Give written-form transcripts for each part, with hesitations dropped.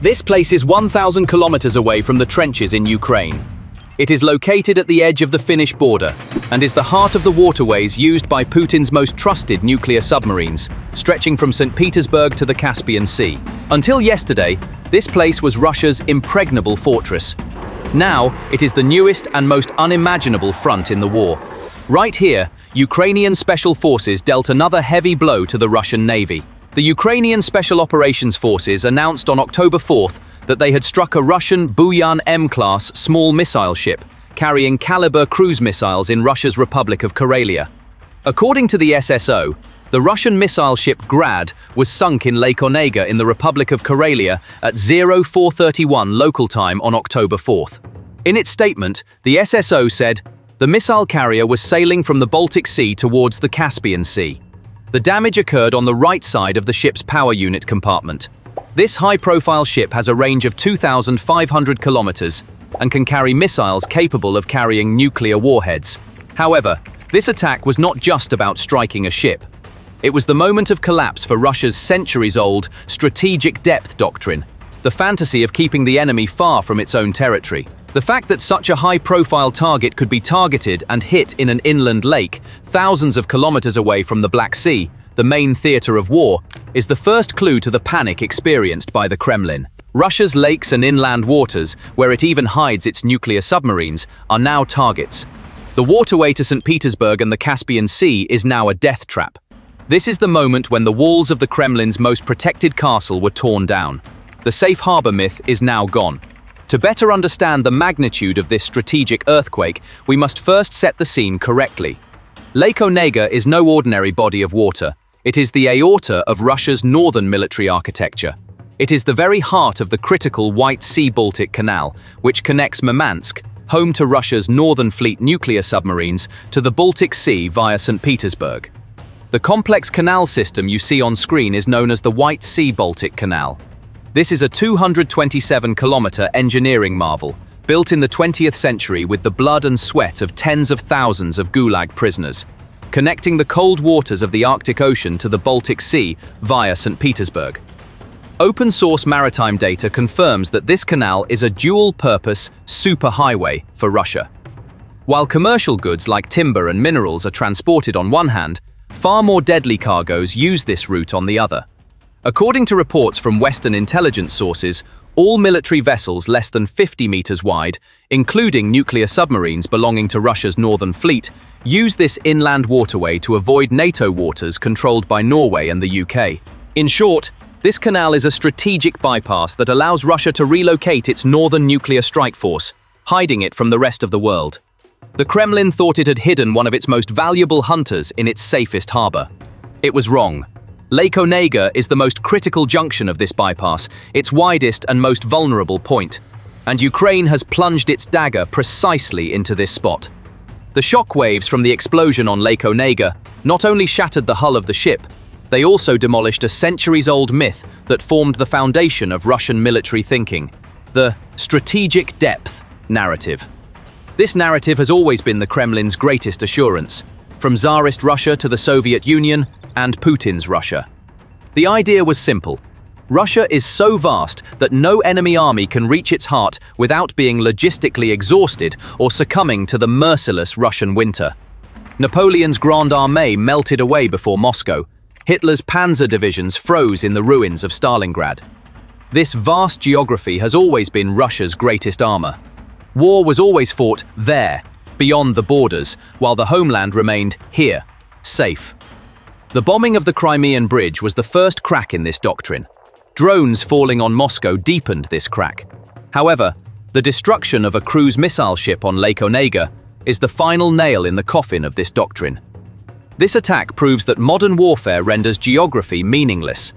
This place is 1,000 kilometers away from the trenches in Ukraine. It is located at the edge of the Finnish border and is the heart of the waterways used by Putin's most trusted nuclear submarines, stretching from St. Petersburg to the Caspian Sea. Until yesterday, this place was Russia's impregnable fortress. Now, it is the newest and most unimaginable front in the war. Right here, Ukrainian special forces dealt another heavy blow to the Russian Navy. The Ukrainian Special Operations Forces announced on October 4th that they had struck a Russian Buyan M-class small missile ship carrying Kalibr cruise missiles in Russia's Republic of Karelia. According to the SSO, the Russian missile ship Grad was sunk in Lake Onega in the Republic of Karelia at 0431 local time on October 4th. In its statement, the SSO said, the missile carrier was sailing from the Baltic Sea towards the Caspian Sea. The damage occurred on the right side of the ship's power unit compartment. This high-profile ship has a range of 2,500 kilometers and can carry missiles capable of carrying nuclear warheads. However, this attack was not just about striking a ship. It was the moment of collapse for Russia's centuries-old strategic depth doctrine, the fantasy of keeping the enemy far from its own territory. The fact that such a high-profile target could be targeted and hit in an inland lake, thousands of kilometers away from the Black Sea, the main theater of war, is the first clue to the panic experienced by the Kremlin. Russia's lakes and inland waters, where it even hides its nuclear submarines, are now targets. The waterway to St. Petersburg and the Caspian Sea is now a death trap. This is the moment when the walls of the Kremlin's most protected castle were torn down. The safe harbor myth is now gone. To better understand the magnitude of this strategic earthquake, we must first set the scene correctly. Lake Onega is no ordinary body of water. It is the aorta of Russia's northern military architecture. It is the very heart of the critical White Sea-Baltic Canal, which connects Murmansk, home to Russia's Northern Fleet nuclear submarines, to the Baltic Sea via St. Petersburg. The complex canal system you see on screen is known as the White Sea-Baltic Canal. This is a 227-kilometer engineering marvel, built in the 20th century with the blood and sweat of tens of thousands of Gulag prisoners, connecting the cold waters of the Arctic Ocean to the Baltic Sea via St. Petersburg. Open-source maritime data confirms that this canal is a dual-purpose superhighway for Russia. While commercial goods like timber and minerals are transported on one hand, far more deadly cargoes use this route on the other. According to reports from Western intelligence sources, all military vessels less than 50 meters wide, including nuclear submarines belonging to Russia's Northern Fleet, use this inland waterway to avoid NATO waters controlled by Norway and the UK. In short, this canal is a strategic bypass that allows Russia to relocate its northern nuclear strike force, hiding it from the rest of the world. The Kremlin thought it had hidden one of its most valuable hunters in its safest harbor. It was wrong. Lake Onega is the most critical junction of this bypass, its widest and most vulnerable point, and Ukraine has plunged its dagger precisely into this spot. The shockwaves from the explosion on Lake Onega not only shattered the hull of the ship, they also demolished a centuries-old myth that formed the foundation of Russian military thinking, the strategic depth narrative. This narrative has always been the Kremlin's greatest assurance, from Tsarist Russia to the Soviet Union and Putin's Russia. The idea was simple. Russia is so vast that no enemy army can reach its heart without being logistically exhausted or succumbing to the merciless Russian winter. Napoleon's Grande Armée melted away before Moscow. Hitler's panzer divisions froze in the ruins of Stalingrad. This vast geography has always been Russia's greatest armor. War was always fought there, beyond the borders, while the homeland remained here, safe. The bombing of the Crimean Bridge was the first crack in this doctrine. Drones falling on Moscow deepened this crack. However, the destruction of a cruise missile ship on Lake Onega is the final nail in the coffin of this doctrine. This attack proves that modern warfare renders geography meaningless.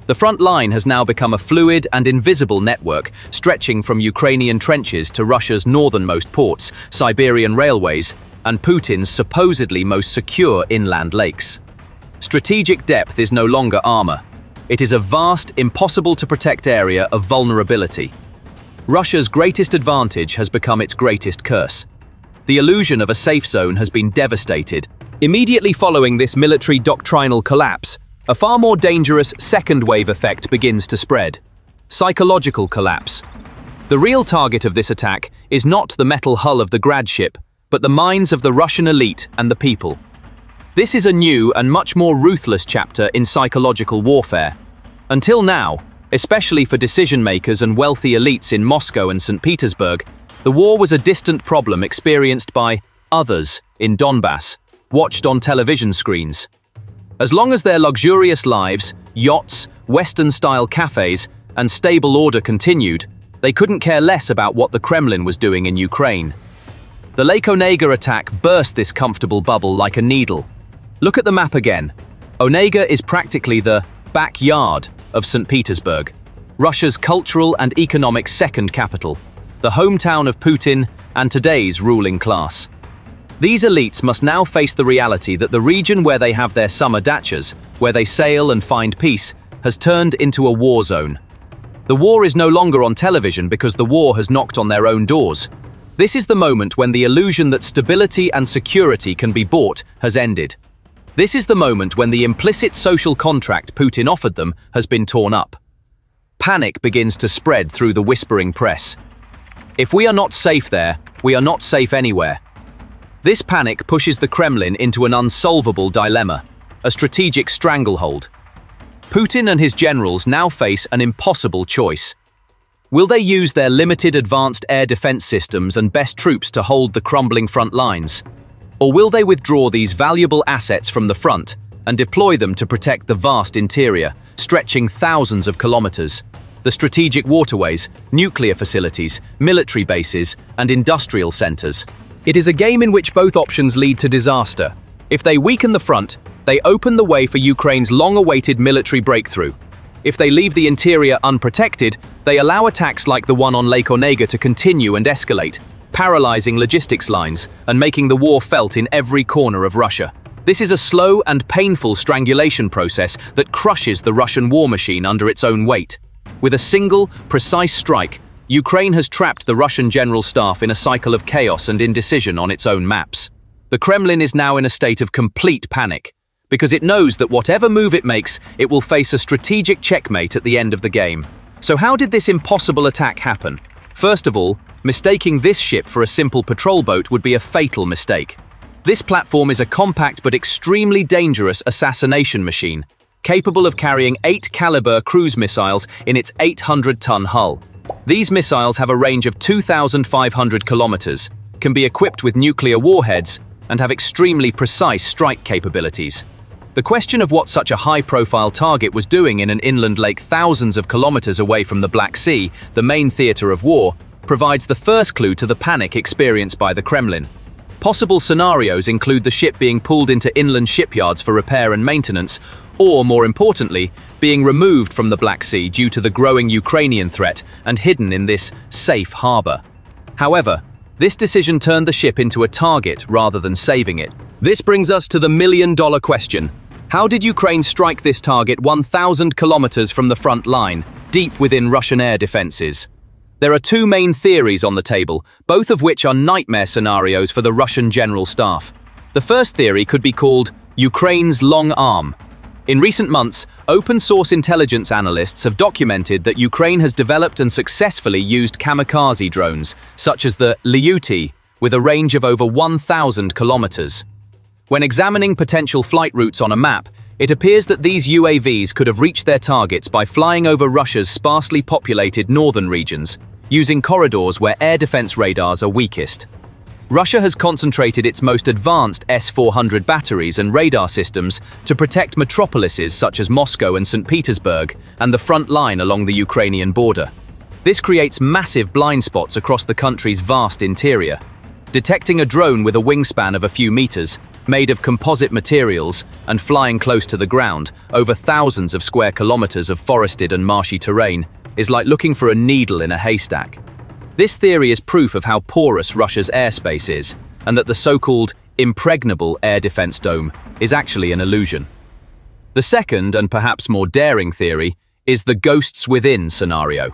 The front line has now become a fluid and invisible network stretching from Ukrainian trenches to Russia's northernmost ports, Siberian railways, and Putin's supposedly most secure inland lakes. Strategic depth is no longer armor. It is a vast, impossible-to-protect area of vulnerability. Russia's greatest advantage has become its greatest curse. The illusion of a safe zone has been devastated. Immediately following this military doctrinal collapse, a far more dangerous second-wave effect begins to spread. Psychological collapse. The real target of this attack is not the metal hull of the Grad ship, but the minds of the Russian elite and the people. This is a new and much more ruthless chapter in psychological warfare. Until now, especially for decision-makers and wealthy elites in Moscow and St. Petersburg, the war was a distant problem experienced by others in Donbass, watched on television screens. As long as their luxurious lives, yachts, Western-style cafes, and stable order continued, they couldn't care less about what the Kremlin was doing in Ukraine. The Lake Onega attack burst this comfortable bubble like a needle. Look at the map again. Onega is practically the backyard of St. Petersburg, Russia's cultural and economic second capital, the hometown of Putin and today's ruling class. These elites must now face the reality that the region where they have their summer dachas, where they sail and find peace, has turned into a war zone. The war is no longer on television because the war has knocked on their own doors. This is the moment when the illusion that stability and security can be bought has ended. This is the moment when the implicit social contract Putin offered them has been torn up. Panic begins to spread through the whispering press. If we are not safe there, we are not safe anywhere. This panic pushes the Kremlin into an unsolvable dilemma, a strategic stranglehold. Putin and his generals now face an impossible choice. Will they use their limited advanced air defense systems and best troops to hold the crumbling front lines? Or will they withdraw these valuable assets from the front and deploy them to protect the vast interior, stretching thousands of kilometers? The strategic waterways, nuclear facilities, military bases, and industrial centers. It is a game in which both options lead to disaster. If they weaken the front, they open the way for Ukraine's long-awaited military breakthrough. If they leave the interior unprotected, they allow attacks like the one on Lake Onega to continue and escalate, paralyzing logistics lines and making the war felt in every corner of Russia. This is a slow and painful strangulation process that crushes the Russian war machine under its own weight. With a single, precise strike, Ukraine has trapped the Russian general staff in a cycle of chaos and indecision on its own maps. The Kremlin is now in a state of complete panic, because it knows that whatever move it makes, it will face a strategic checkmate at the end of the game. So how did this impossible attack happen? First of all, mistaking this ship for a simple patrol boat would be a fatal mistake. This platform is a compact but extremely dangerous assassination machine, capable of carrying 8 Kalibr cruise missiles in its 800-ton hull. These missiles have a range of 2,500 kilometers, can be equipped with nuclear warheads, and have extremely precise strike capabilities. The question of what such a high-profile target was doing in an inland lake thousands of kilometers away from the Black Sea, the main theater of war, provides the first clue to the panic experienced by the Kremlin. Possible scenarios include the ship being pulled into inland shipyards for repair and maintenance, or, more importantly, being removed from the Black Sea due to the growing Ukrainian threat and hidden in this safe harbour. However, this decision turned the ship into a target rather than saving it. This brings us to the million-dollar question. How did Ukraine strike this target 1,000 kilometers from the front line, deep within Russian air defenses? There are two main theories on the table, both of which are nightmare scenarios for the Russian general staff. The first theory could be called Ukraine's long arm. In recent months, open-source intelligence analysts have documented that Ukraine has developed and successfully used kamikaze drones, such as the Lyuty, with a range of over 1,000 kilometers. When examining potential flight routes on a map, it appears that these UAVs could have reached their targets by flying over Russia's sparsely populated northern regions, using corridors where air defense radars are weakest. Russia has concentrated its most advanced S-400 batteries and radar systems to protect metropolises such as Moscow and St. Petersburg and the front line along the Ukrainian border. This creates massive blind spots across the country's vast interior. Detecting a drone with a wingspan of a few meters, made of composite materials and flying close to the ground, over thousands of square kilometers of forested and marshy terrain, is like looking for a needle in a haystack. This theory is proof of how porous Russia's airspace is, and that the so-called impregnable air defense dome is actually an illusion. The second, and perhaps more daring theory, is the ghosts within scenario.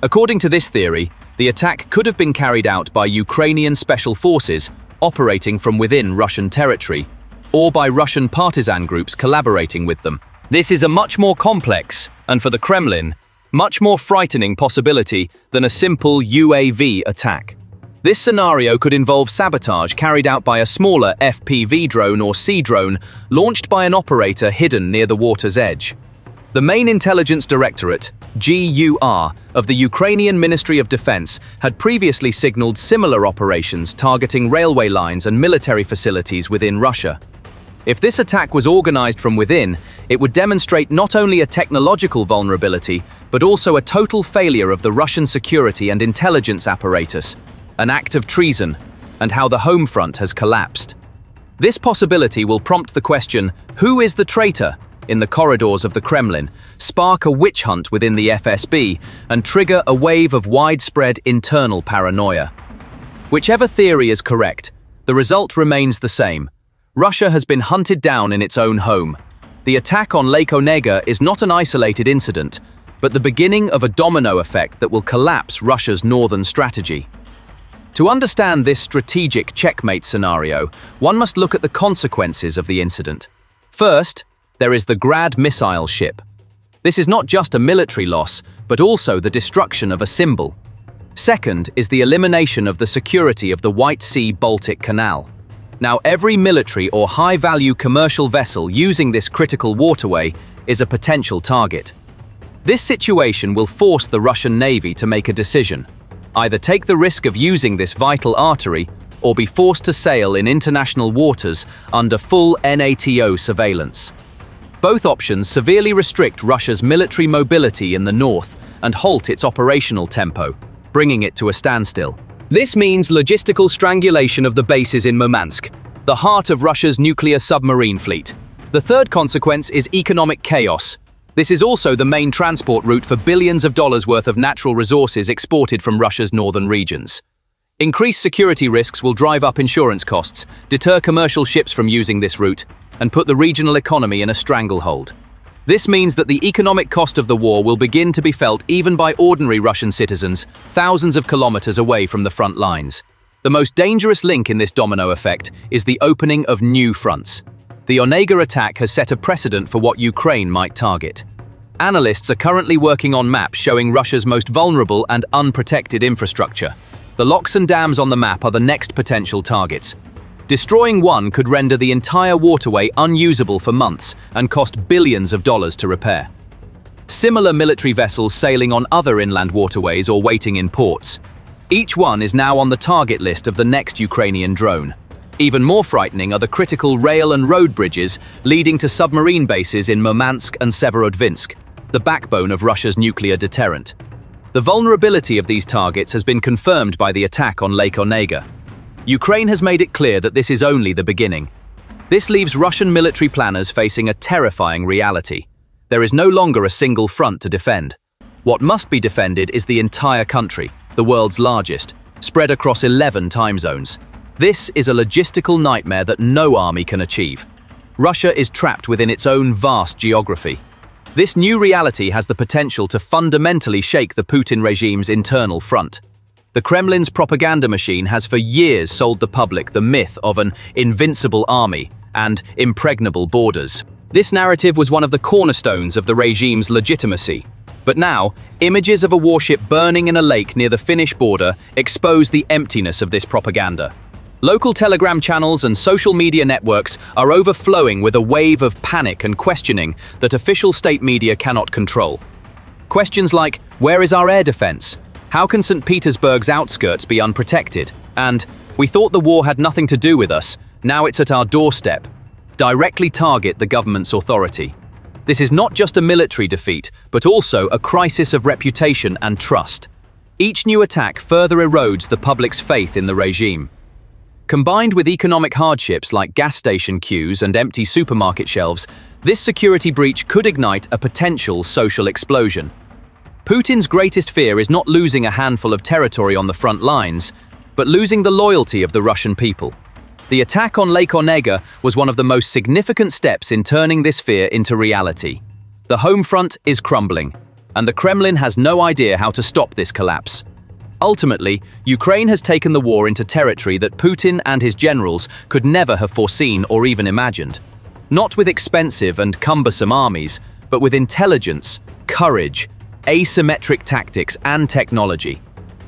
According to this theory, the attack could have been carried out by Ukrainian special forces operating from within Russian territory, or by Russian partisan groups collaborating with them. This is a much more complex, and for the Kremlin, Much more frightening possibility than a simple UAV attack. This scenario could involve sabotage carried out by a smaller FPV drone or sea drone launched by an operator hidden near the water's edge. The main intelligence directorate, GUR, of the Ukrainian Ministry of Defense had previously signaled similar operations targeting railway lines and military facilities within Russia. If this attack was organized from within, it would demonstrate not only a technological vulnerability, but also a total failure of the Russian security and intelligence apparatus, an act of treason, and how the home front has collapsed. This possibility will prompt the question, who is the traitor, in the corridors of the Kremlin, spark a witch hunt within the FSB, and trigger a wave of widespread internal paranoia. Whichever theory is correct, the result remains the same. Russia has been hunted down in its own home. The attack on Lake Onega is not an isolated incident, but the beginning of a domino effect that will collapse Russia's northern strategy. To understand this strategic checkmate scenario, one must look at the consequences of the incident. First, there is the Grad missile ship. This is not just a military loss, but also the destruction of a symbol. Second is the elimination of the security of the White Sea-Baltic Canal. Now, every military or high-value commercial vessel using this critical waterway is a potential target. This situation will force the Russian Navy to make a decision: either take the risk of using this vital artery or be forced to sail in international waters under full NATO surveillance. Both options severely restrict Russia's military mobility in the north and halt its operational tempo, bringing it to a standstill. This means logistical strangulation of the bases in Murmansk, the heart of Russia's nuclear submarine fleet. The third consequence is economic chaos. This is also the main transport route for billions of dollars worth of natural resources exported from Russia's northern regions. Increased security risks will drive up insurance costs, deter commercial ships from using this route, and put the regional economy in a stranglehold. This means that the economic cost of the war will begin to be felt even by ordinary Russian citizens, thousands of kilometers away from the front lines. The most dangerous link in this domino effect is the opening of new fronts. The Onega attack has set a precedent for what Ukraine might target. Analysts are currently working on maps showing Russia's most vulnerable and unprotected infrastructure. The locks and dams on the map are the next potential targets. Destroying one could render the entire waterway unusable for months and cost billions of dollars to repair. Similar military vessels sailing on other inland waterways or waiting in ports. Each one is now on the target list of the next Ukrainian drone. Even more frightening are the critical rail and road bridges leading to submarine bases in Murmansk and Severodvinsk, the backbone of Russia's nuclear deterrent. The vulnerability of these targets has been confirmed by the attack on Lake Onega. Ukraine has made it clear that this is only the beginning. This leaves Russian military planners facing a terrifying reality. There is no longer a single front to defend. What must be defended is the entire country, the world's largest, spread across 11 time zones. This is a logistical nightmare that no army can achieve. Russia is trapped within its own vast geography. This new reality has the potential to fundamentally shake the Putin regime's internal front. The Kremlin's propaganda machine has for years sold the public the myth of an invincible army and impregnable borders. This narrative was one of the cornerstones of the regime's legitimacy. But now, images of a warship burning in a lake near the Finnish border expose the emptiness of this propaganda. Local telegram channels and social media networks are overflowing with a wave of panic and questioning that official state media cannot control. Questions like, where is our air defense? How can St. Petersburg's outskirts be unprotected? And, we thought the war had nothing to do with us, now it's at our doorstep, directly target the government's authority. This is not just a military defeat, but also a crisis of reputation and trust. Each new attack further erodes the public's faith in the regime. Combined with economic hardships like gas station queues and empty supermarket shelves, this security breach could ignite a potential social explosion. Putin's greatest fear is not losing a handful of territory on the front lines, but losing the loyalty of the Russian people. The attack on Lake Onega was one of the most significant steps in turning this fear into reality. The home front is crumbling, and the Kremlin has no idea how to stop this collapse. Ultimately, Ukraine has taken the war into territory that Putin and his generals could never have foreseen or even imagined. Not with expensive and cumbersome armies, but with intelligence, courage, asymmetric tactics and technology.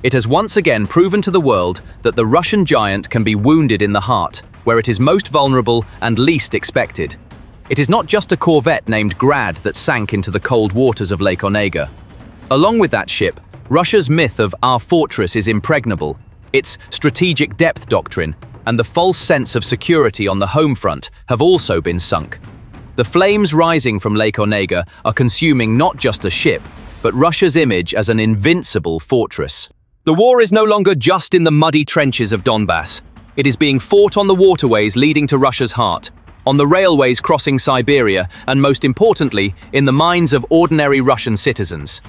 It has once again proven to the world that the Russian giant can be wounded in the heart, where it is most vulnerable and least expected. It is not just a corvette named Grad that sank into the cold waters of Lake Onega. Along with that ship, Russia's myth of "our fortress is impregnable," its strategic depth doctrine, and the false sense of security on the home front have also been sunk. The flames rising from Lake Onega are consuming not just a ship, but Russia's image as an invincible fortress. The war is no longer just in the muddy trenches of Donbass. It is being fought on the waterways leading to Russia's heart, on the railways crossing Siberia, and most importantly, in the minds of ordinary Russian citizens.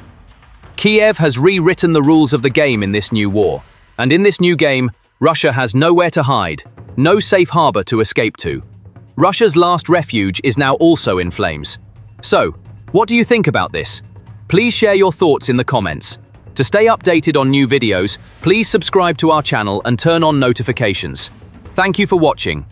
Kiev has rewritten the rules of the game in this new war, and in this new game, Russia has nowhere to hide, no safe harbour to escape to. Russia's last refuge is now also in flames. So, what do you think about this? Please share your thoughts in the comments. To stay updated on new videos, please subscribe to our channel and turn on notifications. Thank you for watching.